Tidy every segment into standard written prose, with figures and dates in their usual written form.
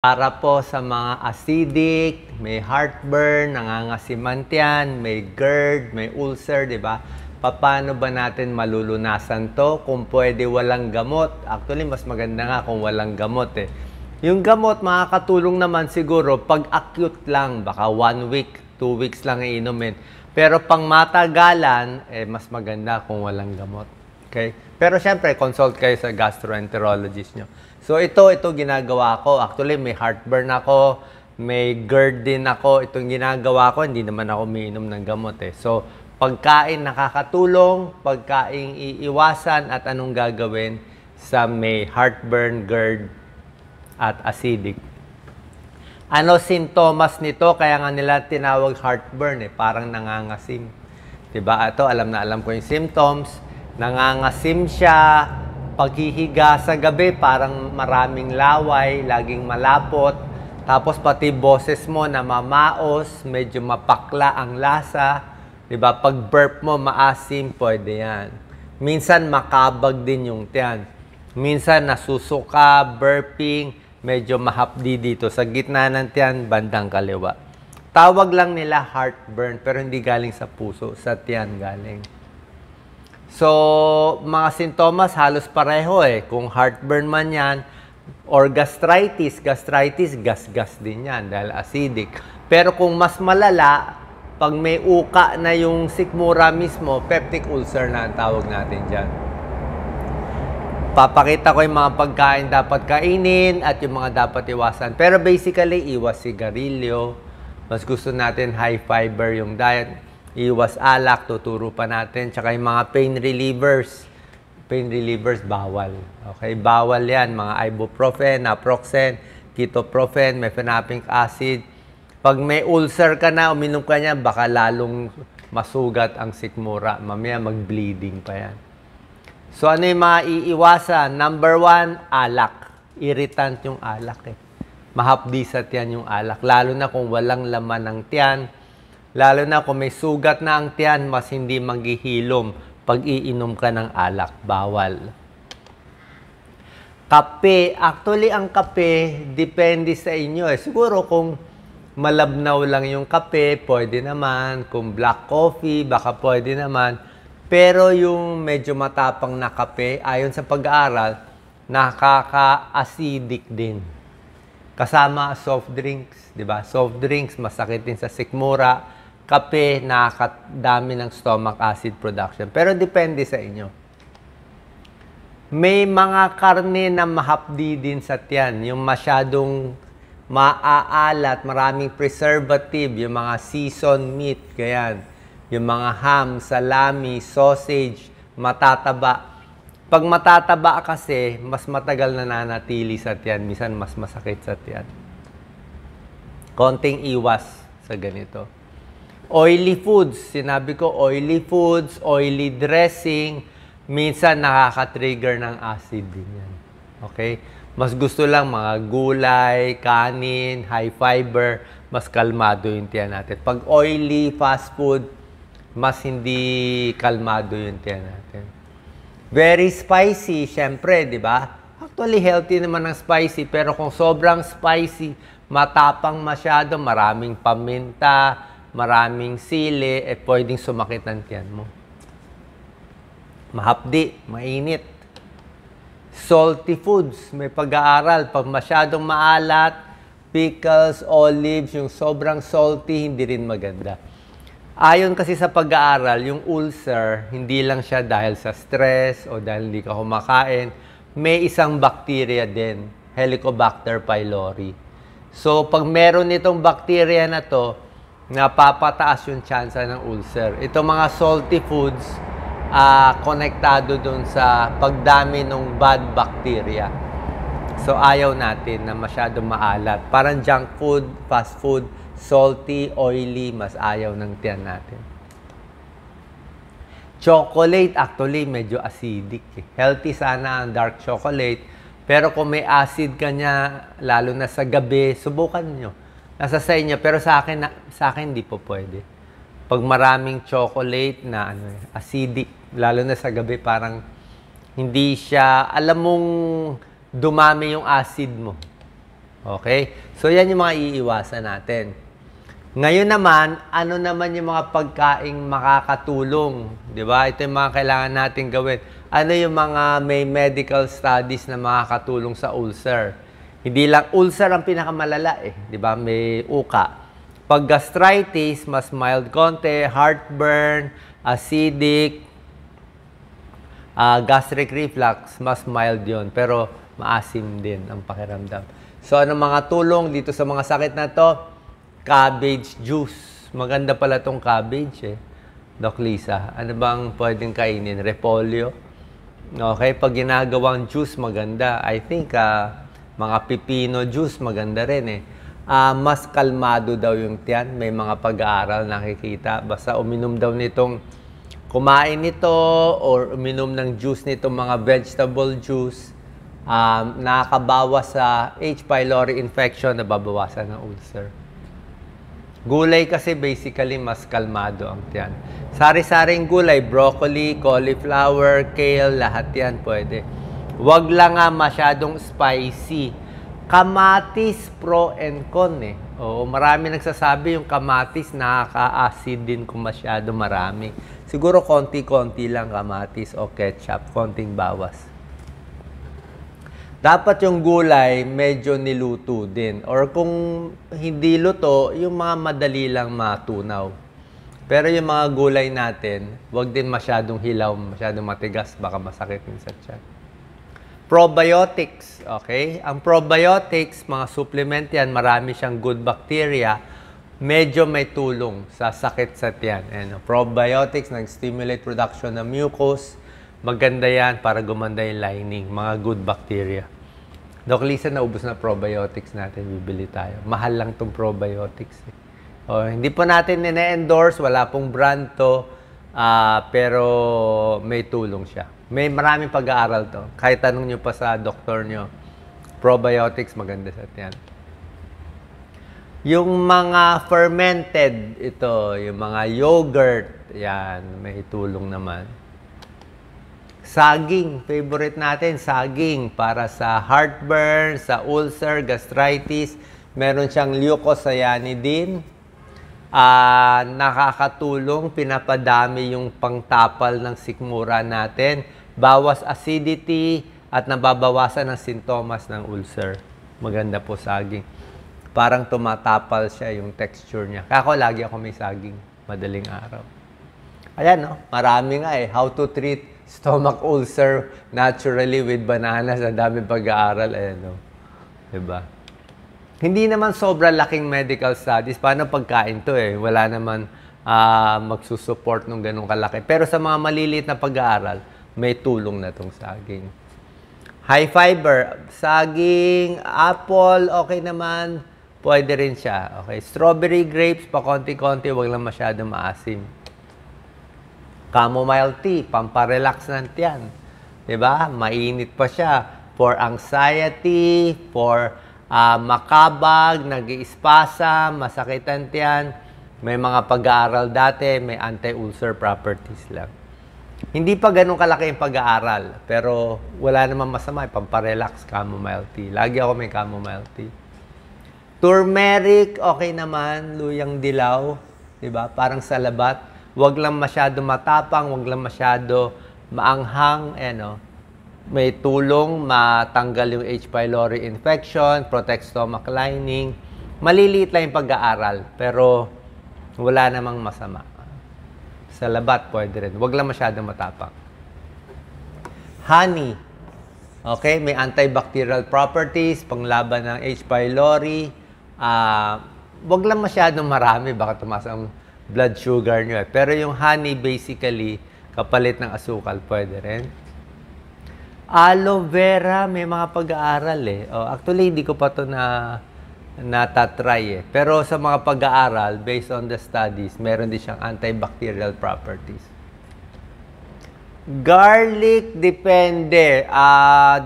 Para po sa mga acidic, may heartburn, nangangasiman tiyan, may GERD, may ulcer, di ba? Paano ba natin malulunasan to? Kung pwede walang gamot. Actually, mas maganda nga kung walang gamot eh. Yung gamot, makakatulong naman siguro pag acute lang, baka 1 week, 2 weeks lang iinumin. Pero pang matagalan, mas maganda kung walang gamot. Okay? Pero syempre, consult kayo sa gastroenterologist nyo. So ito ginagawa ko. Actually, may heartburn ako, may GERD din ako. Itong ginagawa ko, hindi naman ako umiinom ng gamot eh. So, pagkain nakakatulong, pagkain iiwasan, at anong gagawin sa may heartburn, GERD, at acidic. Ano sintomas nito? Kaya nga nila tinawag heartburn eh. Parang nangangasim. Diba? Ito, alam na alam ko yung symptoms. Nangangasim siya. Paghihiga sa gabi, parang maraming laway, laging malapot. Tapos pati boses mo na mamaos, medyo mapakla ang lasa. Diba? Pag burp mo, maasim, pwede yan. Minsan makabag din yung tiyan. Minsan nasusuka, burping, medyo mahapdi dito. Sa gitna ng tiyan, bandang kaliwa. Tawag lang nila heartburn, pero hindi galing sa puso, sa tiyan galing. So, mga sintomas halos pareho eh. Kung heartburn man yan, or gastritis, gas-gas din yan dahil acidic. Pero kung mas malala, pag may uka na yung sikmura mismo, peptic ulcer na ang tawag natin dyan. Papakita ko yung mga pagkain dapat kainin at yung mga dapat iwasan. Pero basically, iwas sigarilyo. Mas gusto natin high fiber yung diet. Iwas alak, tuturo pa natin. Tsaka yung mga pain relievers. Pain relievers, bawal. Okay, bawal yan. Mga ibuprofen, naproxen, ketoprofen, mefenamic acid. Pag may ulcer ka na, uminom ka niya, baka lalong masugat ang sikmura. Mamaya mag-bleeding pa yan. So, ano yung mga iiwasan? Number 1, alak. Irritant yung alak eh. Mahapdi sa tiyan yung alak. Lalo na kung walang laman ng tiyan. Lalo na kung may sugat na ang tiyan, mas hindi maghihilom pag iinom ka ng alak. Bawal. Kape. Actually, ang kape, depende sa inyo eh. Siguro kung malabnaw lang yung kape, pwede naman. Kung black coffee, baka pwede naman. Pero yung medyo matapang na kape, ayon sa pag-aaral, nakaka-acidic din. Kasama soft drinks, di ba? Soft drinks, masakit din sa sikmura. Kape, nakakadami ng stomach acid production. Pero depende sa inyo. May mga karne na mahapdi din sa tiyan. Yung masyadong maaalat, maraming preservative, yung mga seasoned meat, ganyan. Yung mga ham, salami, sausage, matataba. Pag matataba kasi, mas matagal na nanatili sa tiyan. Minsan, mas masakit sa tiyan. Konting iwas sa ganito. Oily foods. Sinabi ko, oily foods, oily dressing, minsan nakaka-trigger ng acid din yan. Okay? Mas gusto lang mga gulay, kanin, high fiber, mas kalmado yung tiyan natin. Pag oily fast food, mas hindi kalmado yung tiyan natin. Very spicy, syempre, di ba? Actually, healthy naman ang spicy, pero kung sobrang spicy, matapang masyado, maraming paminta, maraming sili, pwedeng sumakit ang tiyan mo. Mahapdi, mainit. Salty foods, may pag-aaral. Pag masyadong maalat, pickles, olives, yung sobrang salty, hindi rin maganda. Ayon kasi sa pag-aaral, yung ulcer, hindi lang siya dahil sa stress o dahil hindi ka kumakain. May isang bacteria din, Helicobacter pylori. So, pag meron itong bacteria na to, napapataas yung tsansa ng ulcer. Itong mga salty foods, konektado dun sa pagdami ng bad bacteria. So, ayaw natin na masyadong maalat. Parang junk food, fast food, salty, oily, mas ayaw ng tiyan natin. Chocolate, actually, medyo acidic. Healthy sana ang dark chocolate. Pero kung may acid ka niya, lalo na sa gabi, subukan nyo. Nasa sa inyo, pero sa akin hindi po pwede. Pag maraming chocolate na acidic, lalo na sa gabi, parang hindi siya, alam mong dumami yung acid mo. Okay? So, yan yung mga iiwasan natin. Ngayon naman, ano naman yung mga pagkaing makakatulong? Di ba? Ito yung mga kailangan natin gawin. Ano yung mga may medical studies na makakatulong sa ulcer? Hindi lang ulcer ang pinakamalala eh. Di ba? May uka. Pag gastritis, mas mild konti. Heartburn, acidic, gastric reflux, mas mild yon. Pero maasim din ang pakiramdam. So, ano mga tulong dito sa mga sakit na to? Cabbage juice. Maganda pala tong cabbage eh. Doc Lisa, ano bang pwedeng kainin? Repolyo? Okay, pag ginagawang juice, maganda. I think mga pipino juice, maganda rin eh. Mas kalmado daw yung tiyan. May mga pag-aaral nakikita. Basta uminom daw nitong kumain nito or uminom ng juice nitong mga vegetable juice. Nakakabawas sa H. pylori infection, nababawasan ng ulcer. Gulay kasi basically mas kalmado ang tiyan. Sari-saring gulay, broccoli, cauliflower, kale, lahat yan pwede. Huwag lang masyadong spicy. Kamatis, pro and con eh. Oo, marami nagsasabi yung kamatis nakaka-acid din kung masyado marami. Siguro konti-konti lang kamatis o ketchup, konting bawas. Dapat yung gulay medyo niluto din. Or kung hindi luto, yung mga madali lang matunaw. Pero yung mga gulay natin, wag din masyadong hilaw, masyadong matigas, baka masakit din sa tiyan. Probiotics, okay? Ang probiotics, mga supplement yan, marami siyang good bacteria, medyo may tulong sa sakit sa tiyan. And probiotics, nag-stimulate production ng mucus, maganda yan para gumanda yung lining, mga good bacteria. Doc Lisa, naubos na probiotics natin, bibili tayo. Mahal lang tong probiotics. Eh. Hindi po natin nine-endorse, wala pong brand to, pero may tulong siya. May maraming pag-aaral to. Kahit tanong nyo pa sa doktor nyo, probiotics maganda sa tiyan. Yung mga fermented, ito, yung mga yogurt, yan, may tulong naman. Saging, favorite natin, saging para sa heartburn, sa ulcer, gastritis. Meron siyang leucocyanidin. Nakakatulong, pinapadami yung pangtapal ng sikmura natin. Bawas acidity at nababawasan ang sintomas ng ulcer. Maganda po saging. Parang tumatapal siya yung texture niya. Kaya lagi ako may saging, madaling araw. Ayan, no? Marami nga eh. How to treat stomach ulcer naturally with bananas. Ang daming pag-aaral. Ayan, no? Diba? Hindi naman sobrang laking medical studies. Paano pagkain to eh? Wala naman magsusupport ng ganong kalaki. Pero sa mga maliliit na pag-aaral, may tulong na tong saging. High fiber. Saging, apple, okay naman. Pwede rin siya. Okay. Strawberry, grapes, pa konti-konti. Huwag lang masyado maasim. Chamomile tea, pamparelax ng tiyan. Diba? Mainit pa siya. For anxiety, for makabag, nag-iispasa, masakit ang tiyan. May mga pag-aaral dati, may anti-ulcer properties lang. Hindi pa ganun kalaki yung pag-aaral. Pero wala naman masama. Pamparelax, chamomile tea. Lagi ako may chamomile tea. Turmeric, okay naman. Luyang dilaw. Diba? Parang salabat. Huwag lang masyado matapang, huwag lang masyado maanghang, may tulong, matanggal yung H. pylori infection, protect stomach lining. Maliliit lang yung pag-aaral, pero wala namang masama. Sa labat, pwede rin. Huwag lang masyado matapang. Honey. Okay, may antibacterial properties, panglaban ng H. pylori. Huwag lang masyado marami, baka tumaas ang blood sugar nyo. Pero yung honey, basically, kapalit ng asukal, pwede rin. Aloe vera, may mga pag-aaral eh. Actually, hindi ko pa ito natatry eh. Pero sa mga pag-aaral, based on the studies, meron din siyang antibacterial properties. Garlic, depende.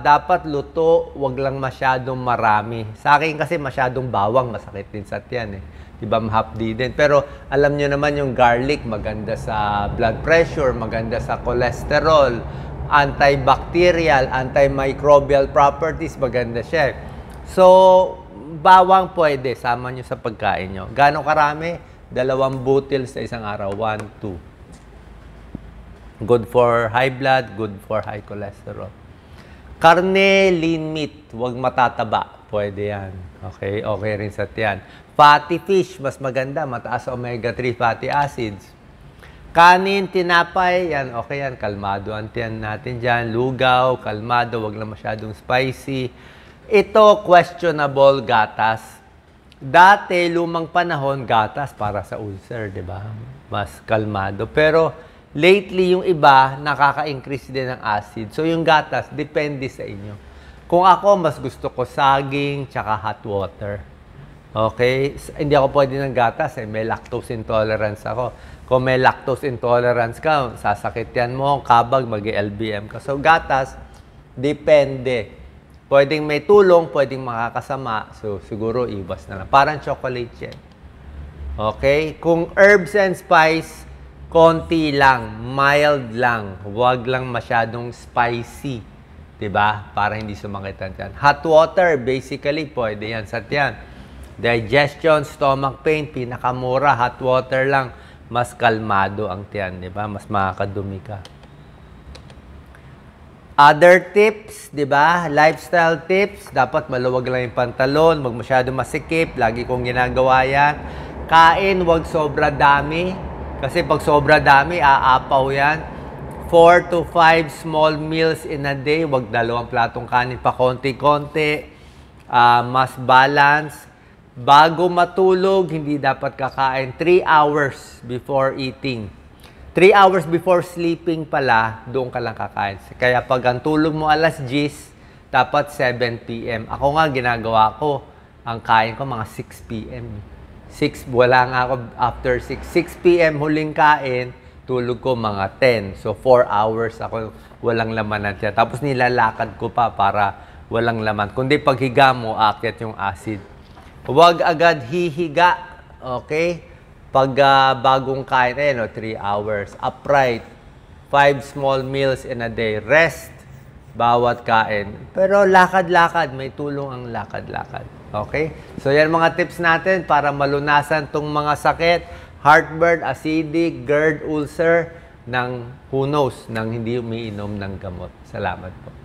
Dapat luto, wag lang masyadong marami. Sa akin kasi masyadong bawang, masakit din sa tiyan eh. Diba, mahapdi din. Pero alam nyo naman yung garlic, maganda sa blood pressure, maganda sa cholesterol, antibacterial, antimicrobial properties, maganda siya. So, bawang pwede, sama nyo sa pagkain nyo. Gano'ng karami? 2 butil sa isang araw. 1, 2. Good for high blood, good for high cholesterol. Karne, lean meat, huwag matataba. Pwede yan. Okay? Okay rin sa tiyan. Fatty fish, mas maganda. Mataas omega-3 fatty acids. Kanin, tinapay, yan, okay yan. Kalmado ang tiyan natin dyan. Lugaw, kalmado, wag lang masyadong spicy. Ito, questionable gatas. Dati, lumang panahon, gatas para sa ulcer, di ba? Mas kalmado. Pero, lately, yung iba, nakaka-increase din ng acid. So, yung gatas, depende sa inyo. Kung ako, mas gusto ko saging, tsaka hot water. Okay? Hindi ako pwede ng gatas, may lactose intolerance ako. Kung may lactose intolerance ka, sasakit yan mo, kabag, mag-LBM ka. So, gatas, depende. Pwedeng may tulong, pwedeng makakasama. So, siguro, iwas na lang. Parang chocolate yan. Okay? Kung herbs and spice, konti lang, mild lang. Huwag lang masyadong spicy. Diba? Para hindi sumakit ang tiyan. Hot water, basically, pwede yan sa tiyan. Digestion, stomach pain, pinakamura, hot water lang. Mas kalmado ang tiyan, di ba? Mas makakadumi ka. Other tips, di ba? Lifestyle tips, dapat maluwag lang yung pantalon, wag masyado masikip, lagi kong ginagawa yan. Kain, wag sobra dami, kasi pag sobra dami, aapaw yan. 4 to 5 small meals in a day, wag 2 platong kanin pa konti-konti. Mas balance. Bago matulog, hindi dapat kakain 3 hours before eating. 3 hours before sleeping pala, doon ka lang kakain. Kaya pag ang tulog mo alas 10, dapat 7 p.m. Ako nga, ginagawa ko, ang kain ko mga 6 p.m. 6, wala nga ako after 6. 6 p.m. huling kain, tulog ko mga 10. So, 4 hours ako walang laman natin. Tapos nilalakad ko pa para walang laman. Kundi paghiga mo, aakyat yung acid. Huwag agad hihiga, okay? Pag bagong kain, 3 hours. Upright, 5 small meals in a day. Rest, bawat kain. Pero lakad-lakad, may tulong ang lakad-lakad. Okay? So yan mga tips natin para malunasan tong mga sakit. Heartburn, acidic, GERD, ulcer, ng who knows, nang hindi umiinom ng gamot. Salamat po.